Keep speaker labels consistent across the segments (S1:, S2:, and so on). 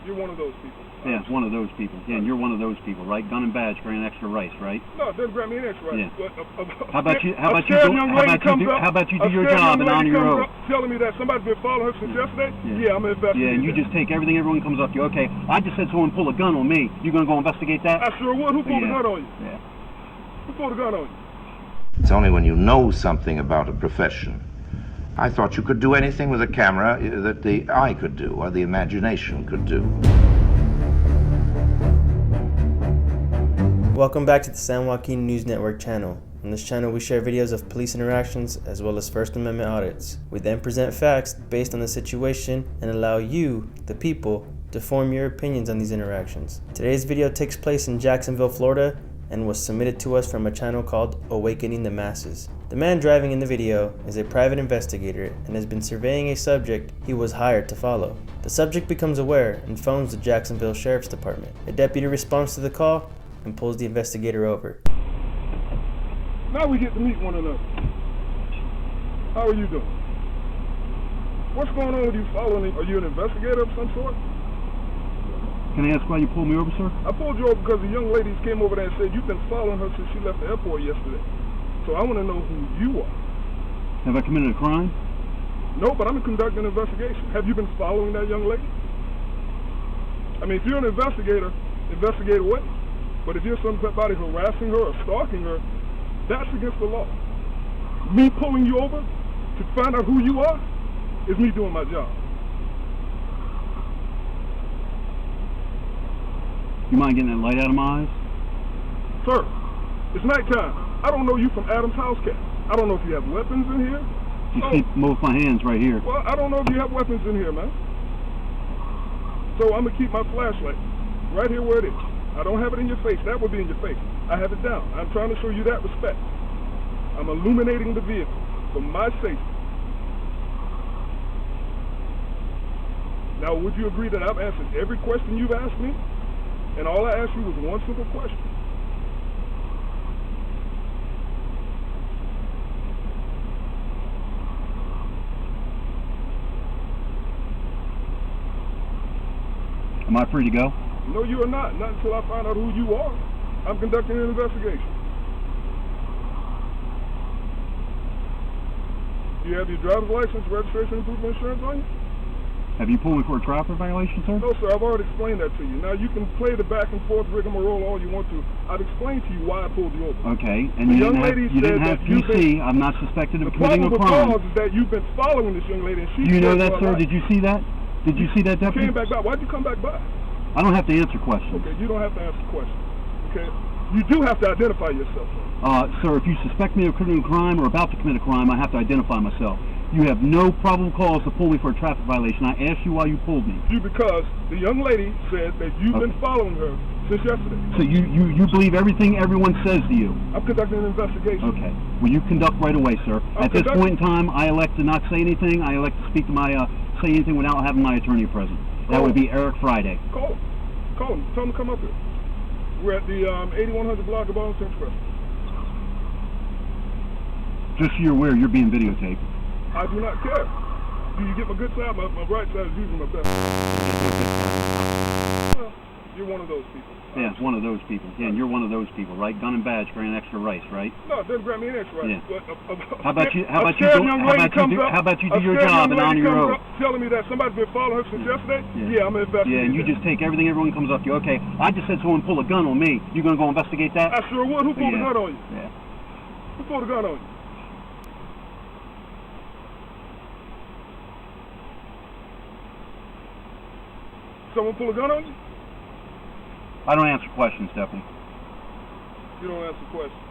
S1: You're one of those people.
S2: Yeah, one of those people. Yeah, and you're one of those people, right? Gun and badge grant extra rights, right?
S1: No, it doesn't grant me an extra right.
S2: Yeah.
S1: How
S2: about you do your job and honor your oath?
S1: Telling me that somebody's been following her since yesterday? Yeah, I'm investigating.
S2: Yeah, and you just take everything everyone comes up to you. Okay, I just said someone pull a gun on me. You gonna go investigate that?
S1: I sure would. Who pulled the gun on you?
S2: Yeah.
S1: Who pulled the gun on you?
S3: It's only when you know something about a profession. I thought you could do anything with a camera that the eye could do or the imagination could do.
S4: Welcome back to the San Joaquin News Network channel. On this channel we share videos of police interactions as well as First Amendment audits. We then present facts based on the situation and allow you, the people, to form your opinions on these interactions. Today's video takes place in Jacksonville, Florida, and was submitted to us from a channel called Awakening the Masses. The man driving in the video is a private investigator and has been surveying a subject he was hired to follow. The subject becomes aware and phones the Jacksonville Sheriff's Department. A deputy responds to the call and pulls the investigator over.
S1: Now we get to meet one another. How are you doing? What's going on with you following me? Are you an investigator of some sort?
S2: Can I ask why you pulled me over, sir?
S1: I pulled you over because the young ladies came over there and said you've been following her since she left the airport yesterday. So I want to know who you are.
S2: Have I committed a crime?
S1: No, but I'm conducting an investigation. Have you been following that young lady? I mean, if you're an investigator, investigate away. But if you're somebody harassing her or stalking her, that's against the law. Me pulling you over to find out who you are is me doing my job.
S2: You mind getting that light out of my eyes?
S1: Sir, it's nighttime. I don't know you from Adam's house cat. I don't know if you have weapons in here.
S2: You see both my hands right here.
S1: Well, I don't know if you have weapons in here, man. So I'm going to keep my flashlight right here where it is. I don't have it in your face. That would be in your face. I have it down. I'm trying to show you that respect. I'm illuminating the vehicle for my safety. Now, would you agree that I've answered every question you've asked me? And all I asked you was one simple question.
S2: Am I free to go?
S1: No, you are not. Not until I find out who you are. I'm conducting an investigation. Do you have your driver's license, registration, and proof of insurance on you?
S2: Have you pulled me for a traffic violation, sir?
S1: No, sir. I've already explained that to you. Now, you can play the back and forth rigmarole all you want to. I've explained to you why I pulled you over.
S2: Okay, and you didn't have PC. I'm not suspected of committing a crime.
S1: The problem with cause is that you've been following this young lady, and she...
S2: Do you know that, sir? Did you see that? Did you see that, deputy?
S1: You came back by. Why'd you come back by?
S2: I don't have to answer questions.
S1: Okay, you don't have to answer questions. Okay? You do have to identify yourself.
S2: Sir, if you suspect me of committing a crime or about to commit a crime, I have to identify myself. You have no probable cause to pull me for a traffic violation. I asked you why you pulled me.
S1: Because the young lady said that you've been following her since yesterday.
S2: So you believe everything everyone says to you?
S1: I'm conducting an investigation.
S2: Okay. Well, you conduct right away, sir. At this point in time, I elect to not say anything. I elect to speak to say anything without having my attorney present. That would be Eric Friday.
S1: Call him. Call him. Tell him to come up here. We're at the 8100 block of Arlington Express.
S2: Just so you're aware, you're being videotaped.
S1: I do not care. Do you get my good side? My right side is usually my best. Well, you're one of those people.
S2: Yeah, one of those people. Yeah, and you're one of those people, right? Gun and badge grant extra rights, right?
S1: No, it doesn't grant me an extra right.
S2: Yeah. How about you do your job and honor your oath?
S1: Telling me that somebody's been following her since yesterday? Yeah, I'm investigating.
S2: Yeah, and you just take everything everyone comes up to you. Okay, I just said someone pull a gun on me. You gonna go investigate that?
S1: I sure would. Who pulled the gun on you?
S2: Yeah.
S1: Who pulled the gun on you? Someone pull a gun on you?
S2: I don't answer questions, Deputy.
S1: You don't answer questions.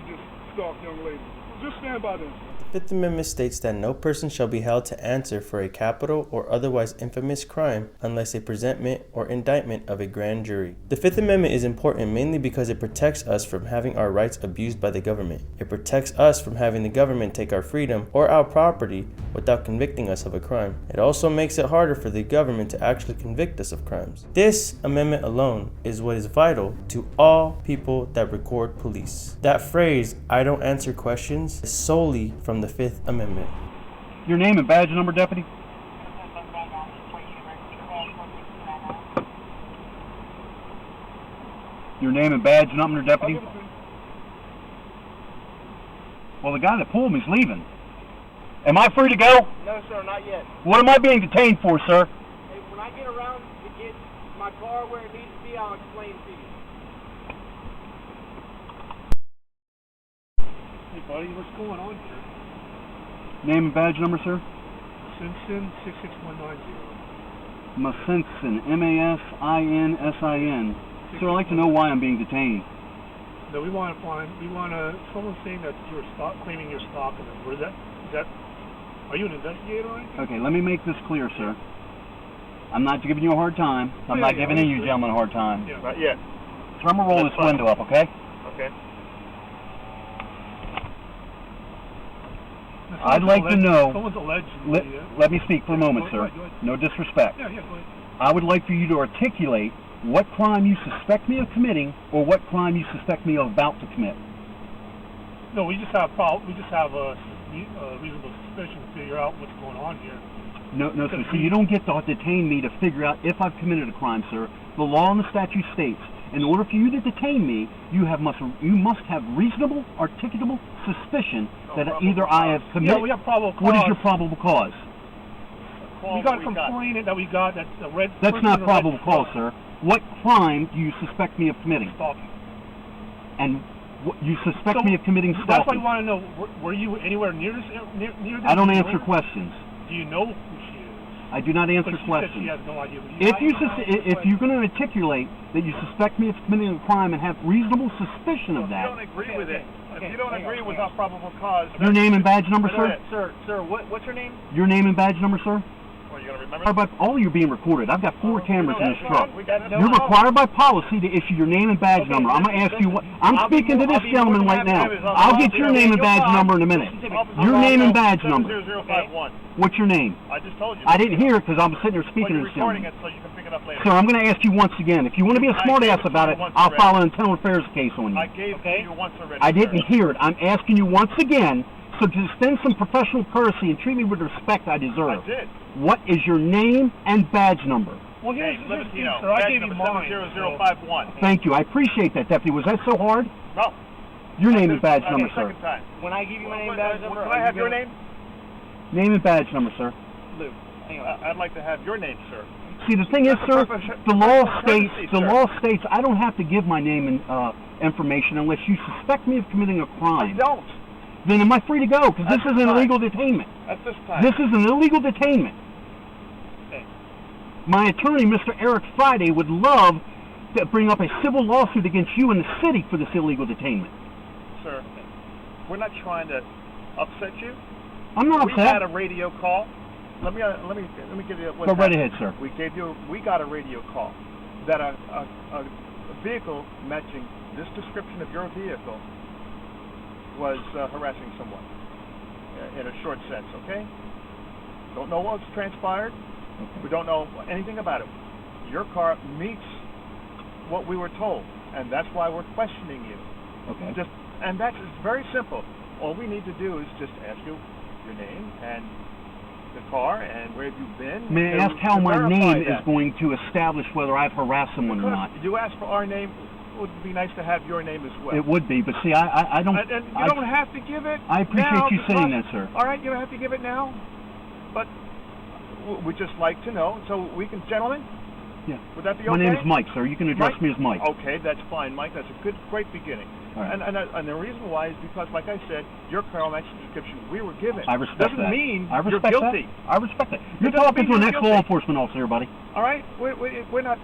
S1: You just stalk young ladies. Just stand by them.
S4: The Fifth Amendment states that no person shall be held to answer for a capital or otherwise infamous crime unless a presentment or indictment of a grand jury. The Fifth Amendment is important mainly because it protects us from having our rights abused by the government. It protects us from having the government take our freedom or our property without convicting us of a crime. It also makes it harder for the government to actually convict us of crimes. This amendment alone is what is vital to all people that record police. That phrase, "I don't answer questions," is solely from the Fifth Amendment.
S2: Your name and badge number, Deputy? Your name and badge number,
S1: I'll
S2: deputy?
S1: give it to you.
S2: Well, the guy that pulled me is leaving. Am I free to go?
S5: No, sir, not yet.
S2: What am I being detained for, sir?
S5: Hey, when I get around to get my car where it needs to be, I'll explain to you.
S6: Hey, buddy, what's going on here?
S2: Name and badge number, sir?
S6: Simpson 66190.
S2: Masinsin, M-A-S-I-N-S-I-N. Sir, I'd like to know why I'm being detained.
S6: No, we want to, someone's saying that you're claiming you're stalking them. Are you an investigator or anything?
S2: Okay, let me make this clear, sir. I'm not giving you a hard time. I'm not giving you gentlemen a hard time.
S6: Yeah.
S5: Not yet.
S2: So I'm going to roll this window up, okay?
S5: Okay.
S6: Now,
S2: I'd like to know...
S6: Someone's allegedly...
S2: Let me speak for a moment,
S6: Go
S2: sir.
S6: ahead, go ahead.
S2: No disrespect.
S6: Yeah, go ahead.
S2: I would like for you to articulate what crime you suspect me of committing or what crime you suspect me of about to commit.
S6: No, we just have a reasonable suspicion to figure out what's going on here.
S2: No, sir. So you don't get to detain me to figure out if I've committed a crime, sir. The law and the statute states, in order for you to detain me, you must have reasonable, articulable suspicion that either I have committed...
S6: Yeah, we have probable cause.
S2: What is your probable cause?
S6: We got a complaint that we got that's a red...
S2: That's not probable cause, sir. What crime do you suspect me of committing?
S6: Stalking.
S2: And you suspect me of committing stalking?
S6: That's why I want to know, were you anywhere near this? Near this?
S2: I don't answer questions.
S6: Do you know who she is?
S2: I do not answer
S6: But she
S2: questions.
S6: said she has no idea.
S2: If you're going to articulate that you suspect me of committing a crime and have reasonable suspicion of that...
S5: If you don't agree with it, if you don't agree with our probable cause...
S2: Your name and badge number, sir?
S5: Sir, what's your name?
S2: Your name and badge number, sir?
S5: Are you going to remember?
S2: But all of you are being recorded. I've got 4 cameras in this truck.
S5: No
S2: You're required by policy to issue your name and badge number. I'm going to ask you what... I'm speaking to this gentleman right now. I'll get your name and badge number in a minute. Your name and badge number.
S5: 0051.
S2: What's your name?
S5: I just told you.
S2: I didn't hear it because I'm sitting here
S5: Well,
S2: speaking to
S5: you're
S2: this
S5: recording
S2: gentleman.
S5: it so you can pick it up later.
S2: Sir, I'm going to ask you once again. If you want to be a smartass about it, I'll file an internal affairs case on you.
S5: I gave it to you once already.
S2: I didn't hear it. I'm asking you once again, so to extend some professional courtesy and treat me with the respect I deserve.
S5: I did.
S2: What is your name and badge number?
S6: Well, here's
S5: Hey,
S6: the thing,
S5: Libertino,
S6: sir. I
S5: badge
S6: gave you
S5: number
S6: mine.
S5: 70051.
S2: Thank you. I appreciate that, Deputy. Was that so hard?
S5: No.
S2: Your name and badge
S5: That's
S2: number,
S5: the
S2: sir.
S5: second time.
S7: When I give you my name and badge number,
S5: Can I have your name?
S2: Name and badge number, sir.
S7: Lou. Hang on.
S5: I'd like to have your name, sir.
S2: See, the thing is, sir, the law states I don't have to give my name and information unless you suspect me of committing a crime.
S5: I don't.
S2: Then am I free to go? Because this
S5: At
S2: is
S5: this
S2: an
S5: time.
S2: illegal detainment.
S5: At this time.
S2: This is an illegal detainment.
S5: Okay.
S2: My attorney, Mr. Eric Friday, would love to bring up a civil lawsuit against you and the city for this illegal detainment.
S5: Sir, we're not trying to upset you.
S2: I'm not
S5: We
S2: upset.
S5: had a radio call. Let me give you what
S2: Go right
S5: happened.
S2: ahead, sir.
S5: We got a radio call that a vehicle matching this description of your vehicle was harassing someone in a short sense. Okay. Don't know what's transpired.
S2: Okay.
S5: We don't know anything about it. Your car meets what we were told, and that's why we're questioning you.
S2: Okay.
S5: And that's very simple. All we need to do is just ask you your name and the car and where have you been.
S2: May I ask how my name is going to establish whether I've harassed someone or not?
S5: You ask for our name. It would be nice to have your name as well.
S2: It would be, but see, I don't...
S5: And you don't have to give it
S2: I appreciate
S5: now
S2: you saying
S5: because-
S2: that, sir.
S5: All right, you don't have to give it now, but we'd just like to know. So we can, gentlemen,
S2: Yeah.
S5: would that be
S2: My
S5: okay?
S2: name is Mike, sir. You can address me as Mike.
S5: Okay, that's fine, Mike. That's a great beginning.
S2: All right.
S5: And the reason why is because, like I said, your car matches the description we were given.
S2: I respect
S5: Doesn't
S2: that.
S5: mean
S2: I respect
S5: you're guilty.
S2: That. I respect that. You're
S5: doesn't
S2: talking
S5: mean
S2: to an
S5: you're
S2: ex-law
S5: guilty.
S2: enforcement officer, buddy.
S5: All right, we're not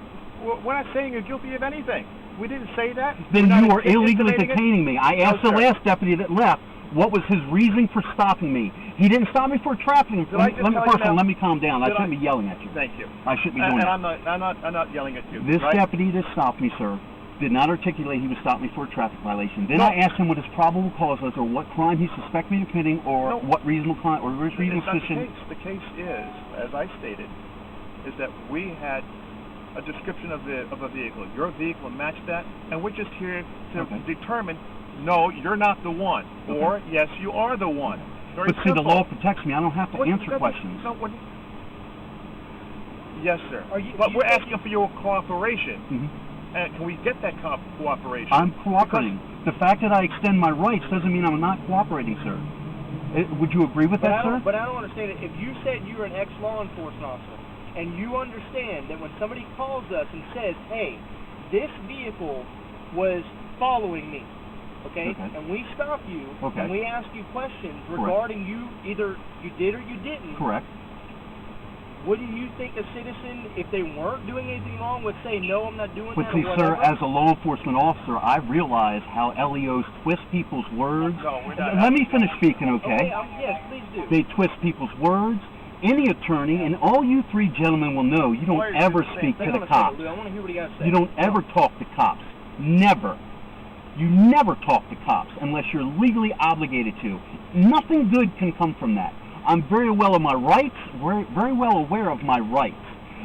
S5: saying you're guilty of anything. We didn't say that.
S2: Then
S5: We're not
S2: you are illegally
S5: intimating it.
S2: detaining me. I asked the
S5: sir.
S2: last deputy that left what was his reason for stopping me. He didn't stop me for traffic.
S5: Did I just tell you
S2: First of all,
S5: now-
S2: let me calm down. I
S5: Did
S2: shouldn't
S5: I-
S2: be yelling at you.
S5: Thank you.
S2: I shouldn't be doing
S5: And
S2: that.
S5: I'm not yelling at you.
S2: This
S5: right?
S2: deputy that stopped me, sir, did not articulate he was stopping me for a traffic violation. Then
S5: No.
S2: I asked him what his probable cause was, or what crime he suspected me of committing, or
S5: No.
S2: what reasonable crime, or reasonable
S5: It's not the
S2: suspicion.
S5: case. The case is, as I stated, is that we had a description of a vehicle. Your vehicle matched that, and we're just here to
S2: Okay.
S5: determine, no, you're not the one, or yes, you are the one. Very
S2: But see, the
S5: simple.
S2: law protects me. I don't have to
S5: What-
S2: answer
S5: that-
S2: questions.
S5: No, yes, sir.
S7: Are you-
S5: But
S7: you
S5: we're
S7: said
S5: asking for your cooperation.
S2: Mhm.
S5: Can we get that cooperation?
S2: I'm cooperating. The fact that I extend my rights doesn't mean I'm not cooperating, sir. Would you agree with that, sir?
S7: But I don't understand it. If you said you were an ex-law enforcement officer, and you understand that when somebody calls us and says, hey, this vehicle was following me, okay? And we stop you, and we ask you questions regarding you, either you did or you didn't.
S2: Correct.
S7: Wouldn't you think a citizen, if they weren't doing anything wrong, would say, no, I'm not doing
S2: But
S7: that,
S2: see,
S7: or whatever?
S2: sir, as a law enforcement officer, I realize how LEOs twist people's words.
S5: No, we're not.
S2: Let me finish speaking, okay?
S7: Yes, please do.
S2: They twist people's words. Any attorney, and all you three gentlemen will know, you don't ever speak to the cops.
S7: I want to hear what he got to say.
S2: You don't ever talk to cops. Never. You never talk to cops unless you're legally obligated to. Nothing good can come from that. I'm very well of my rights, very well aware of my rights.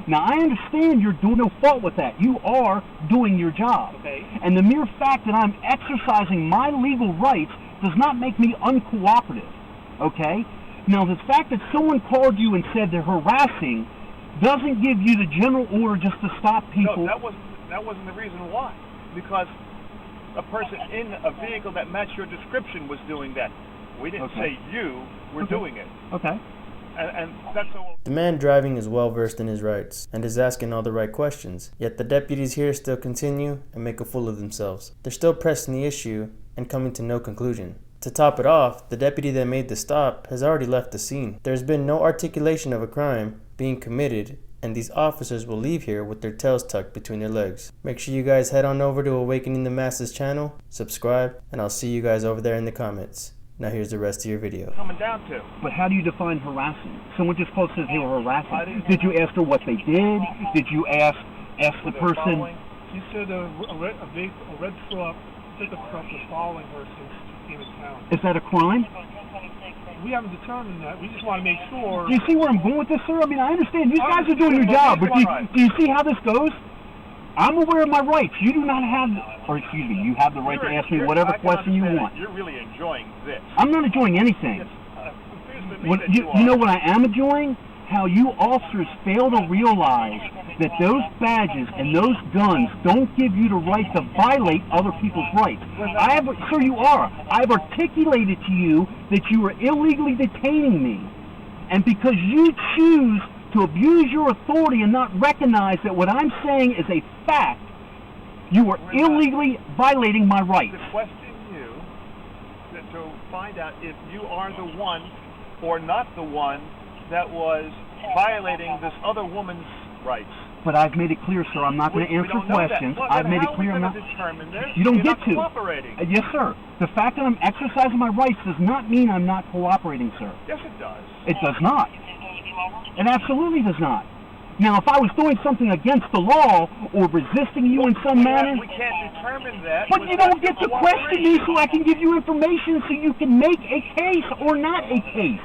S2: Now, I understand you're doing no fault with that. You are doing your job.
S7: Okay.
S2: And the mere fact that I'm exercising my legal rights does not make me uncooperative. Okay? Now, the fact that someone called you and said they're harassing doesn't give you the general order just to stop people.
S5: No, that wasn't the reason why. Because a person in a vehicle that matched your description was doing that. We didn't say you were doing it.
S2: Okay.
S5: And that's all.
S4: The man driving is well versed in his rights and is asking all the right questions, yet the deputies here still continue and make a fool of themselves. They're still pressing the issue and coming to no conclusion. To top it off, the deputy that made the stop has already left the scene. There's been no articulation of a crime being committed, and these officers will leave here with their tails tucked between their legs. Make sure you guys head on over to Awakening the Masses channel, subscribe, and I'll see you guys over there in the comments. Now here's the rest of your video.
S5: Coming down to.
S2: But how do you define harassing? Someone just called says they were harassing. Did you ask her what they did? Did you ask the person?
S6: You said a red truck, pickup truck was following her since she came in town.
S2: Is that a crime?
S6: We haven't determined that. We just want to make sure.
S2: Do you see where I'm going with this, sir? I mean, I understand you guys are doing your job, but do you see how this goes? I'm aware of my rights. You do not have, or excuse me, you have the right to ask me whatever question you want.
S5: You're really enjoying this.
S2: I'm not enjoying anything. You know what I am enjoying? How you officers fail to realize that those badges and those guns don't give you the right to violate other people's rights. Sir, you are. I've articulated to you that you are illegally detaining me. And because you choose to abuse your authority and not recognize that what I'm saying is a fact, you are illegally violating my rights.
S5: To question you, to find out if you are the one or not the one that was violating this other woman's rights.
S2: But I've made it clear, sir, I'm not going to answer questions. I've made it clear I'm not. You don't get to. Yes, sir. The fact that I'm exercising my rights does not mean I'm not cooperating, sir.
S5: Yes, it does.
S2: It does not. It absolutely does not. Now, if I was doing something against the law or resisting you in some manner...
S5: We can't determine that.
S2: But you don't get to question me so I can give you information so you can make a case or not a case.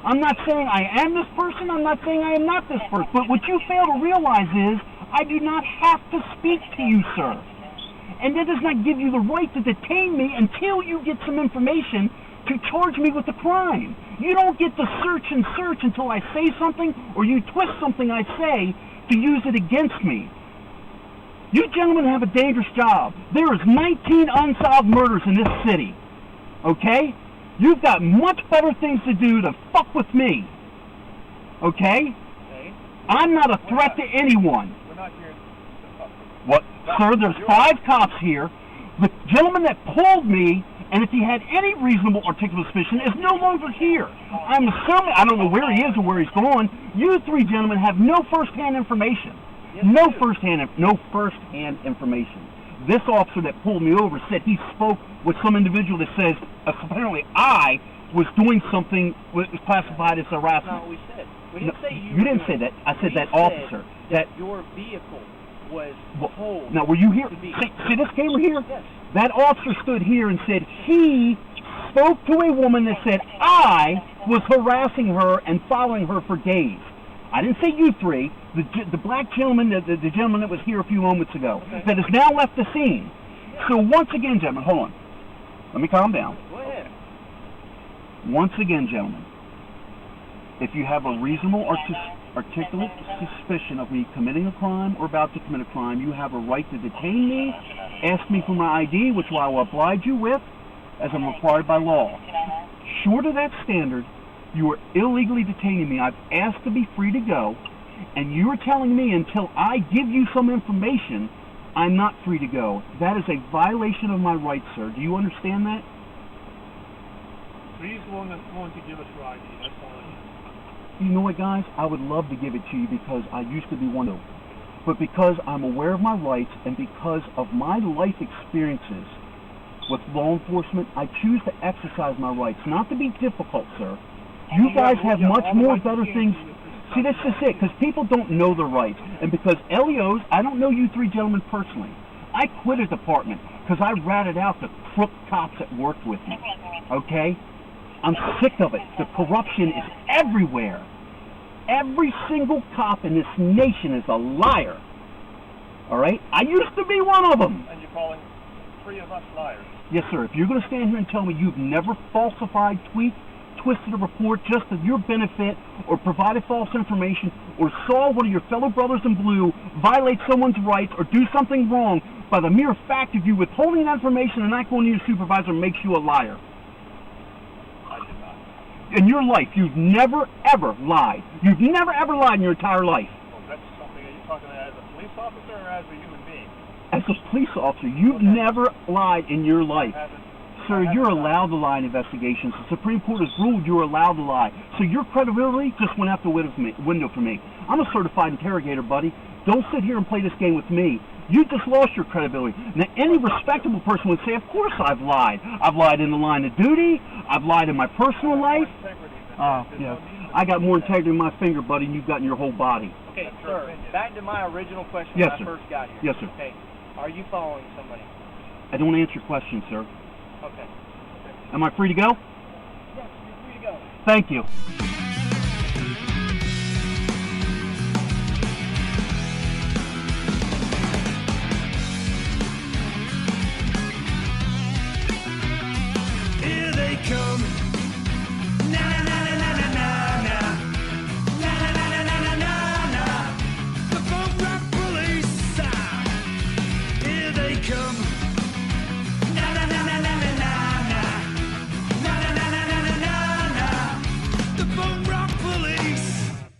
S2: I'm not saying I am this person, I'm not saying I am not this person. But what you fail to realize is I do not have to speak to you, sir. And that does not give you the right to detain me until you get some information to charge me with a crime. You don't get to search and search until I say something or you twist something I say to use it against me. You gentlemen have a dangerous job. There is 19 unsolved murders in this city. Okay? You've got much better things to do to fuck with me. Okay? I'm not a threat to anyone.
S5: We're not here to fuck with you.
S2: What? Sir, there's 5 cops here. The gentleman that pulled me, and if he had any reasonable articulable suspicion, is no longer here. I'm assuming, I don't know where he is or where he's gone. You 3 gentlemen have no first-hand information. No first-hand information. This officer that pulled me over said he spoke with some individual that says apparently I was doing something was classified as harassment.
S7: That's not what we said. We didn't say you.
S2: You didn't say that. I said that officer.
S7: That your vehicle was told.
S2: Now, were you here? See this camera here?
S7: Yes.
S2: That officer stood here and said he spoke to a woman that said I was harassing her and following her for days. I didn't say you 3. The black gentleman, the gentleman that was here a few moments ago, that has now left the scene. So once again, gentlemen, hold on. Let me calm down.
S7: Go ahead.
S2: Once again, gentlemen, if you have a reasonable articulate suspicion of me committing a crime or about to commit a crime, you have a right to detain me, ask me for my ID, which I will oblige you with, as I'm required by law. Short of that standard, you are illegally detaining me. I've asked to be free to go, and you're telling me until I give you some information, I'm not free to go. That is a violation of my rights, sir. Do you understand that?
S6: So he's willing to give us your ID. That's all it is.
S2: You know what, guys? I would love to give it to you because I used to be one of them. But because I'm aware of my rights and because of my life experiences with law enforcement, I choose to exercise my rights. Not to be difficult, sir. You guys have much more better things. See, that's just it, because people don't know their rights. And because LEOs, I don't know you three gentlemen personally. I quit a department because I ratted out the crook cops that worked with me. Okay? I'm sick of it. The corruption is everywhere. Every single cop in this nation is a liar. All right? I used to be one of them.
S5: And you're calling 3 of us liars.
S2: Yes, sir. If you're going to stand here and tell me you've never falsified, tweaked, twisted a report just for your benefit, or provided false information, or saw one of your fellow brothers in blue violate someone's rights or do something wrong, by the mere fact of you withholding that information and not going to your supervisor makes you a liar.
S5: I did not.
S2: In your life, you've never, ever lied. You've never, ever lied in your entire life.
S5: Well, that's something. Are you talking as a police officer or as a human being?
S2: As a police officer, you've never lied in your life. Sir, you're allowed to lie in investigations. The Supreme Court has ruled you're allowed to lie. So your credibility just went out the window for me. I'm a certified interrogator, buddy. Don't sit here and play this game with me. You just lost your credibility. Now, any respectable person would say, of course I've lied. I've lied in the line of duty. I've lied in my personal life. Yeah. I got more integrity in my finger, buddy, than you've got in your whole body.
S7: Okay, sir, back to my original question
S2: Yes,
S7: when
S2: sir.
S7: I first got here.
S2: Yes, sir.
S7: Okay, are you following somebody?
S2: I don't answer your question, sir.
S7: Okay.
S2: Am I free to go?
S7: Yes, you're free to go.
S2: Thank you.
S8: Here they come.